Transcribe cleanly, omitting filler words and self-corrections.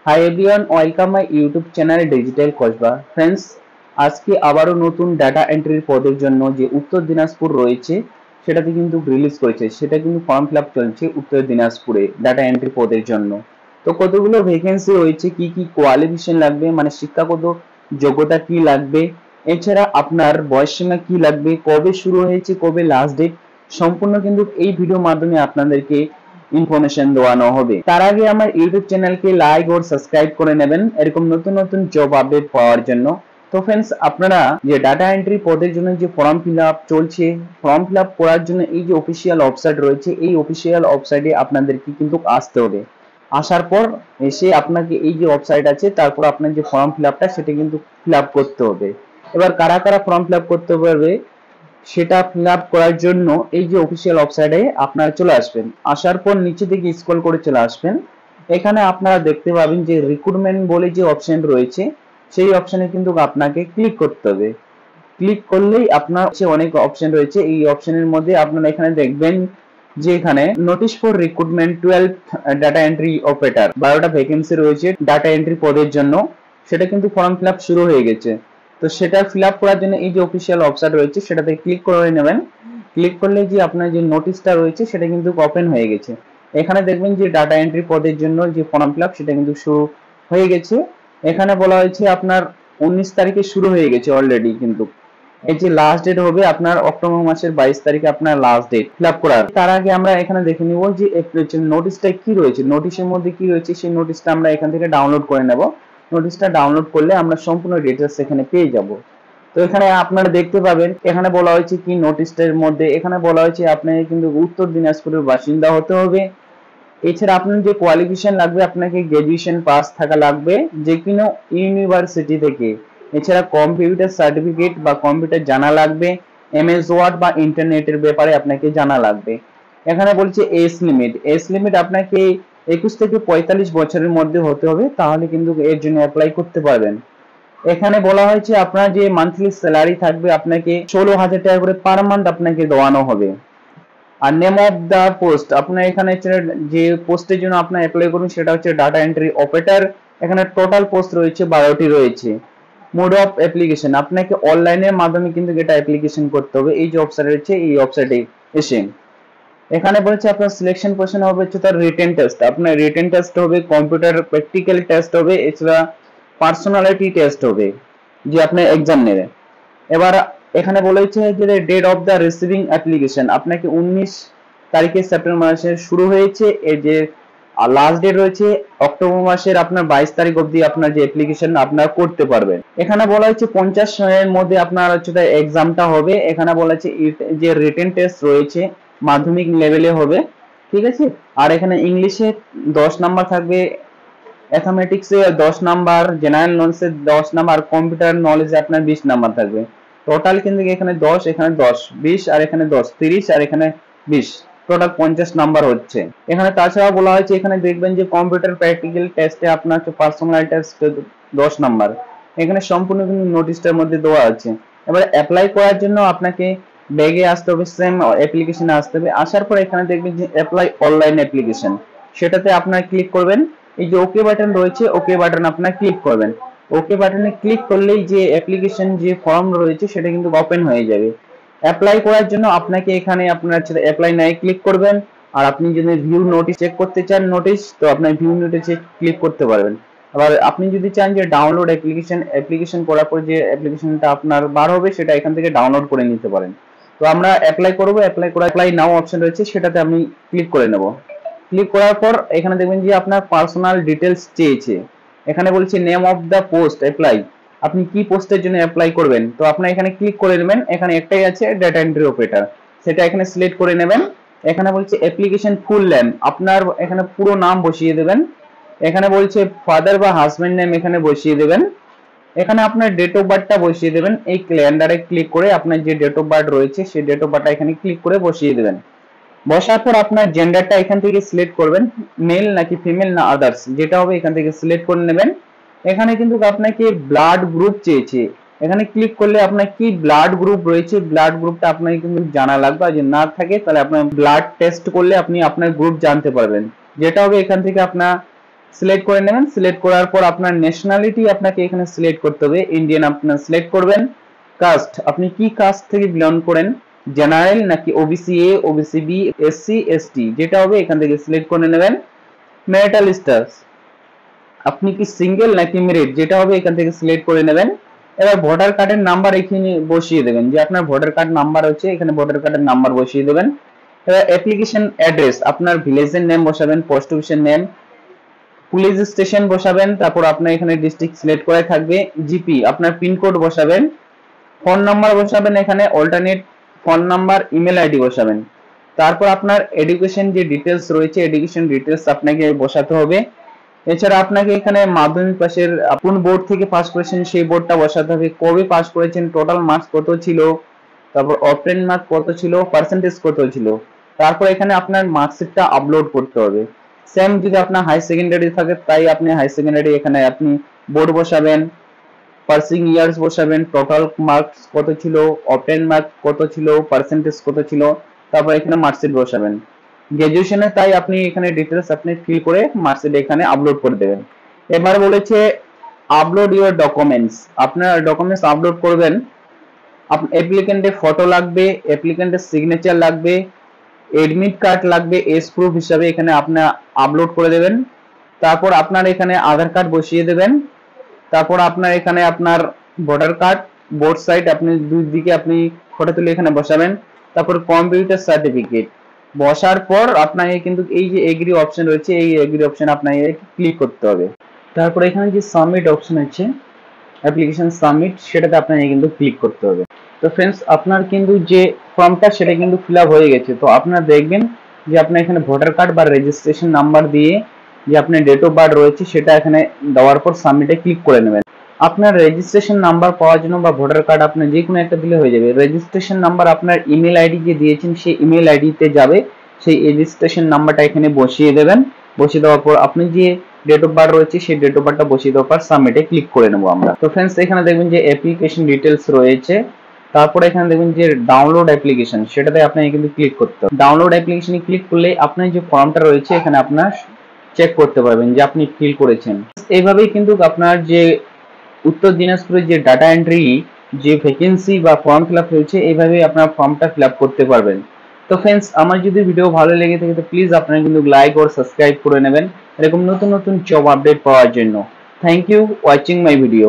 Hi everyone, welcome my YouTube channel digital Kasba. Friends, আজকে আবারও নতুন ডাটা এন্ট্রির পদের জন্য যে উত্তর দিনাজপুর রয়েছে সেটাতে কিন্তু রিলিজ করেছে, সেটা কিন্তু ফর্ম ফিল আপ চলছে উত্তর দিনাজপুরে ডাটা এন্ট্রি পদের জন্য। তো কতগুলো ভ্যাকেন্সি রয়েছে, কি কি কোয়ালিফিকেশন লাগবে, মানে শিক্ষাগত যোগ্যতা কি লাগবে, এছাড়া আপনার বয়স সীমা কি লাগবে, কবে শুরু হয়েছে, কবে লাস্ট ডেট, সম্পূর্ণ কিন্তু এই ভিডিওর মাধ্যমে আপনাদেরকে ইনফরমেশন দেওয়ানো হবে। তার আগে আমার ইউটিউব চ্যানেলকে লাইক ও সাবস্ক্রাইব করে নেবেন এরকম নতুন নতুন জব আপডেট পাওয়ার জন্য। তো ফ্রেন্ডস, আপনারা যে ডাটা এন্ট্রি পদের জন্য যে ফর্ম ফিল আপ চলছে, ফর্ম ফিল আপ করার জন্য এই যে অফিসিয়াল ওয়েবসাইট রয়েছে, এই অফিসিয়াল ওয়েবসাইটে আপনাদেরকে কিন্তু আসতে হবে। আসার পর এসে আপনাকে এই যে ওয়েবসাইট আছে, তারপর আপনার যে ফর্ম ফিল আপটা সেটা কিন্তু ফিল আপ করতে হবে। এবার কারা কারা ফর্ম ফিল আপ করতে পারবে সেটা ফিল আপ করার জন্য এই যে অফিসিয়াল ওয়েবসাইটে আপনারা চলে আসবেন। আসার পর নিচে থেকে স্ক্রল করে চলে আসবেন। এখানে আপনারা দেখতে পাবেন যে রিক্রুটমেন্ট বলে যে অপশন রয়েছে, সেই অপশনে কিন্তু আপনাকে ক্লিক করতে হবে। ক্লিক করলেই আপনার অনেক অপশন রয়েছে, এই অপশনের মধ্যে আপনারা এখানে দেখবেন যে এখানে notice for recruitment 12 data entry operator 12টা ভ্যাকেন্সি রয়েছে ডাটা এন্ট্রি পদের জন্য। সেটা কিন্তু ফর্ম ফিল আপ শুরু হয়ে গেছে। তো সেটা ফিল আপ করার জন্য এই যে অফিসিয়াল ওয়েবসাইট রয়েছে সেটাতে ক্লিক করে নেবেন। ক্লিক করলে যে আপনার যে নোটিশটা রয়েছে সেটা কিন্তু ওপেন হয়ে গেছে। এখানে দেখবেন যে ডাটা এন্ট্রি পদের জন্য যে ফর্ম ফিল আপ সেটা কিন্তু শুরু হয়ে গেছে। এখানে বলা হয়েছে আপনার 19 তারিখে শুরু হয়ে গেছে অলরেডি, কিন্তু এই যে লাস্ট ডেট হবে আপনার অক্টোবর মাসের 22 তারিখে আপনার লাস্ট ডেট ফিল আপ করার। তার আগে আমরা এখানে দেখে নিব যে নোটিশটা কি রয়েছে, নোটিশের মধ্যে কি রয়েছে সেই নোটিশটা আমরা এখান থেকে ডাউনলোড করে নেব। নোটিশটা ডাউনলোড করলে আমরা সম্পূর্ণ ডিটেইলস এখানে পেয়ে যাব। তো এখানে আপনারা দেখতে পাবেন এখানে বলা হয়েছে কি নোটিশটার মধ্যে, এখানে বলা হয়েছে আপনাকে কিন্তু উত্তর দিনাজপুরের বাসিন্দা হতে হবে। এছাড়া আপনার যে কোয়ালিফিকেশন লাগবে, আপনাকে গ্রাজুয়েশন পাস থাকা লাগবে যে কোনো ইউনিভার্সিটি থেকে। এছাড়া কম্পিউটার সার্টিফিকেট বা কম্পিউটার জানা লাগবে, এমএস ওয়ার্ড বা ইন্টারনেটের ব্যাপারে আপনাকে জানা লাগবে। এখানে বলছে এজ লিমিট আপনাকে 21 থেকে 45 বছরের মধ্যে হতে হবে, তাহলে কিন্তু এর জন্য অ্যাপ্লাই করতে পারবেন। এখানে বলা হয়েছে আপনার যে মান্থলি স্যালারি থাকবে আপনাকে 16,000 টাকা করে পার মান্থ আপনাকে দেওয়ানো হবে। আর নেম অফ দা পোস্ট, আপনার এখানে যে পোস্টের জন্য আপনার অ্যাপ্লাই করুন সেটা হচ্ছে ডাটা এন্ট্রি অপারেটর। এখানে টোটাল পোস্ট রয়েছে 12টি রয়েছে। মোড অফ অ্যাপ্লিকেশন, আপনাকে অনলাইনের মাধ্যমে কিন্তু এটা অ্যাপ্লিকেশন করতে হবে। এই যে ওয়েবসাইট রয়েছে এই ওয়েবসাইটে এসে এখানে বলছে আপনার সিলেকশন কোশ্চেন হবে হচ্ছে তার রিটেন টেস্ট। আপনার রিটেন টেস্ট হবে, কম্পিউটার প্র্যাকটিক্যাল টেস্ট হবে, এছাড়া পার্সোনালিটি টেস্ট হবে যে আপনি এক্সাম নেবে। এবার এখানে বলেছে যে date of the receiving application, আপনাকে 19 তারিখে সেপ্টেম্বর মাসে শুরু হয়েছে, এই যে লাস্ট ডেট রয়েছে অক্টোবর মাসের আপনার 22 তারিখ অবধি আপনার যে অ্যাপ্লিকেশন আপনারা করতে পারবেন। এখানে বলা হচ্ছে 50 এর মধ্যে আপনার হচ্ছে এক্সামটা হবে। এখানে বলা হচ্ছে যে রিটেন টেস্ট রয়েছে মাধ্যমিক লেভেলে হবে, ঠিক আছে। আর এখানে ইংলিশে 10 নাম্বার থাকবে, ম্যাথমেটিক্সে 10 নাম্বার, জেনারেল নলেজে 10 নাম্বার, কম্পিউটার নলেজে আপনার 20 নাম্বার থাকবে। টোটাল কিন্তু এখানে 10, এখানে 10, 20 আর এখানে 10, 30 আর এখানে 20, টোটাল 50 নাম্বার হচ্ছে। এখানে তাছাড়া বলা হয়েছে এখানে দেখবেন যে কম্পিউটার প্র্যাকটিক্যাল টেস্টে আপনার হচ্ছে পার্সোনাল টেস্ট 10 নাম্বার। এখানে সম্পূর্ণ কিন্তু নোটিশটার মধ্যে দেওয়া আছে। এবার অ্যাপ্লাই করার জন্য আপনাকে ব্যাগে আসতে হবে, সেম অ্যাপ্লিকেশনে আসতে হবে। আসার পর এখানে দেখবেন যে অ্যাপ্লাই অনলাইন অ্যাপ্লিকেশন, সেটাতে আপনারা ক্লিক করবেন। এই যে ওকে বাটন রয়েছে, ওকে বাটন আপনারা ক্লিক করবেন। ওকে বাটনে ক্লিক করলেই যে অ্যাপ্লিকেশন যে ফর্ম রয়েছে সেটা কিন্তু ওপেন হয়ে যাবে। অ্যাপ্লাই করার জন্য আপনাকে এখানে আপনার অ্যাপ্লাই নাই ক্লিক করবেন। আর আপনি যদি ভিউ নোটিশ চেক করতে চান নোটিশ, তো আপনার ভিউ নোটিশে ক্লিক করতে পারবেন। আবার আপনি যদি চান যে ডাউনলোড অ্যাপ্লিকেশন করার পর যে অ্যাপ্লিকেশনটা আপনার বার হবে সেটা এখান থেকে ডাউনলোড করে নিতে পারেন। তো আমরা অ্যাপ্লাই করব, অ্যাপ্লাই নাও অপশন রয়েছে সেটাতে আমি ক্লিক করে নেব। ক্লিক করার পর এখানে দেখবেন যে আপনার পার্সোনাল ডিটেলস চেয়েছে। এখানে বলছে name of the post apply, আপনি কি পোস্টের জন্য অ্যাপ্লাই করবেন। তো আপনি এখানে ক্লিক করে নেবেন, এখানে একটাই আছে ডাটা এন্ট্রি অপারেটর, সেটা এখানে সিলেক্ট করে নেবেন। এখানে বলছে অ্যাপ্লিকেশন ফুল নেম, আপনার এখানে পুরো নাম বসিয়ে দেবেন। এখানে বলছে ফাদার বা হাজবেন্ড নেম এখানে বসিয়ে দেবেন। এখানে আপনার ডেট অফ বার্থটা বসিয়ে দেবেন। এই ক্যালেন্ডারে ক্লিক করে আপনার যে ডেট অফ বার্থ রয়েছে সেই ডেট অফ বার্থটা এখানে ক্লিক করে বসিয়ে দেবেন। বসার পর আপনার জেন্ডারটা এখান থেকে সিলেক্ট করবেন, মেল নাকি ফিমেল না আদার্স, যেটা হবে এখান থেকে সিলেক্ট করে নেবেন। এখানে কিন্তু আপনাকে ব্লাড গ্রুপ চেয়েছে, এখানে ক্লিক করলে আপনার কি ব্লাড গ্রুপ রয়েছে, ব্লাড গ্রুপটা আপনাকে কিন্তু জানা লাগবে। আর যদি না থাকে তাহলে আপনার ব্লাড টেস্ট করলে আপনি আপনার গ্রুপ জানতে পারবেন। যেটা হবে এখান থেকে আপনার সিলেক্ট করে নেবেন। সিলেক্ট করার পর আপনার ন্যাশনালিটি আপনাকে এখানে সিলেক্ট করতে হবে, ইন্ডিয়ান আপনার সিলেক্ট করবেন। কাস্ট আপনি কি কাস্ট থেকে বিলং করেন, জেনারেল নাকি OBC A, OBC B, SC, ST, যেটা হবে এখান থেকে সিলেক্ট করে নেবেন। ম্যারিটাল স্ট্যাটাস আপনি কি সিঙ্গেল নাকি ম্যারিড, যেটা হবে এখান থেকে সিলেক্ট করে নেবেন। এবার ভোটার কার্ডের নাম্বার এখানে বসিয়ে দেবেন, যে আপনার ভোটার কার্ড নাম্বার হচ্ছে এখানে ভোটার কার্ডের নাম্বার বসিয়ে দেবেন। এবার অ্যাপ্লিকেশন অ্যাড্রেস আপনার ভিলেজের নেম বসাবেন, পোস্ট অফিসের নেম, পুলিশ স্টেশন বসাবেন, তারপর আপনার এখানে ডিস্ট্রিক্ট সিলেক্ট করে থাকবে। জিপি আপনার পিনকোড বসাবেন। ফোন নাম্বার বসাবেন, এখানে alternate phone number, email ID বসাবেন। তারপর আপনার এডুকেশন যে ডিটেলস রয়েছে, এডুকেশন ডিটেলস আপনাকে বসাতে হবে। এছাড়া আপনাকে এখানে মাধ্যমিক পাশের কোন বোর্ড থেকে পাস করেছেন সেই বোর্ডটা বসাতে হবে, কবে পাস করেছেন, টোটাল মার্কস কত ছিল, তারপর অফলাইন মার্ক কত ছিল, পার্সেন্টেজ কত ছিল। তারপর এখানে আপনার মার্কশিটটা আপলোড করতে হবে। সেম যদি আপনার হাই সেকেন্ডারি থাকে তাই আপনি হাই সেকেন্ডারি এখানে আপনি বোর্ড বসাবেন, পাসিং ইয়ার্স বসাবেন, টোটাল মার্কস কত ছিল, অফলাইন মার্ক কত ছিল, পার্সেন্টেজ কত ছিল, তারপর এখানে মার্কশিট বসাবেন। গ্রাজুয়েশনে তাই আপনি এখানে ডিটেলস আপনি ফিল করে মার্কশিট এখানে আপলোড করে দেবেন। এবার বলেছে আপলোড ইউর ডকুমেন্টস, আপনার ডকুমেন্টস আপলোড করবেন। অ্যাপ্লিকেন্টের ফটো লাগবে, অ্যাপ্লিকেন্টের সিগনেচার লাগবে, এডমিট কার্ড লাগবে এজ প্রুফ হিসাবে, এখানে আপনি আপলোড করে দেবেন। তারপর আপনার এখানে আধার কার্ড বসিয়ে দেবেন। তারপর আপনার এখানে আপনার ভোটার কার্ড বোথ সাইড আপনি দুই দিকে আপনি ফটো তুলে এখানে বসাবেন। তারপর কম্পিউটার সার্টিফিকেট বসার পর আপনাকে কিন্তু এই যে এগ্রি অপশন রয়েছে, এই এগ্রি অপশন আপনাকে ক্লিক করতে হবে। তারপর এখানে যে সাবমিট অপশন আছে, অ্যাপ্লিকেশন সাবমিট, সেটাতে আপনাকে কিন্তু ক্লিক করতে হবে। তো ফ্রেন্ডস আপনার কিন্তু যে ফর্মটা সেটা কিন্তু ফিল আপ হয়ে গেছে। তো আপনারা দেখবেন যে আপনার এখানে ভোটার কার্ড বা রেজিস্ট্রেশন নাম্বার দিয়ে যে আপনার ডেট অফ বার্থ রয়েছে সেটা এখানে দেওয়ার পর সাবমিটে ক্লিক করে নেবেন। আপনার রেজিস্ট্রেশন নাম্বার পাওয়ার জন্য বা ভোটার কার্ড আপনার যে কোনো একটা দিলে হয়ে যাবে। রেজিস্ট্রেশন নাম্বার আপনার ইমেল আইডি যে দিয়েছেন সেই ইমেল আইডিতে যাবে, সেই রেজিস্ট্রেশন নাম্বারটা এখানে বসিয়ে দেবেন। বসিয়ে দেওয়ার পর আপনি যে ডেট অফ বার্থ রয়েছে সেই ডেট অফ বার্থটা বসিয়ে দেওয়ার পর সাবমিটে ক্লিক করে নেবো আমরা। তো ফ্রেন্ডস এখানে দেখবেন যে অ্যাপ্লিকেশন ডিটেলস রয়েছে, তারপরে এখানে দেখবেন যে ডাউনলোড অ্যাপ্লিকেশন, সেটাতে আপনাকে কিন্তু ক্লিক করতে হবে। ডাউনলোড অ্যাপ্লিকেশনে ক্লিক করলে আপনার যে ফর্মটা রয়েছে এখানে আপনার চেক করতে পারবেন যে আপনি ফিল করেছেন। এইভাবেই কিন্তু আপনার যে উত্তর দিনাজপুরের যে ডাটা এন্ট্রি যে ভ্যাকেন্সি বা ফর্ম ফিল আপ হয়েছে এইভাবে আপনার ফর্মটা ফিল আপ করতে পারবেন। তো ফ্রেন্ডস আমার যদি ভিডিও ভালো লেগে থাকে তো প্লিজ আপনারা কিন্তু লাইক আর সাবস্ক্রাইব করে নেবেন এরকম নতুন নতুন জব আপডেট পাওয়ার জন্য। Thank you watching my video.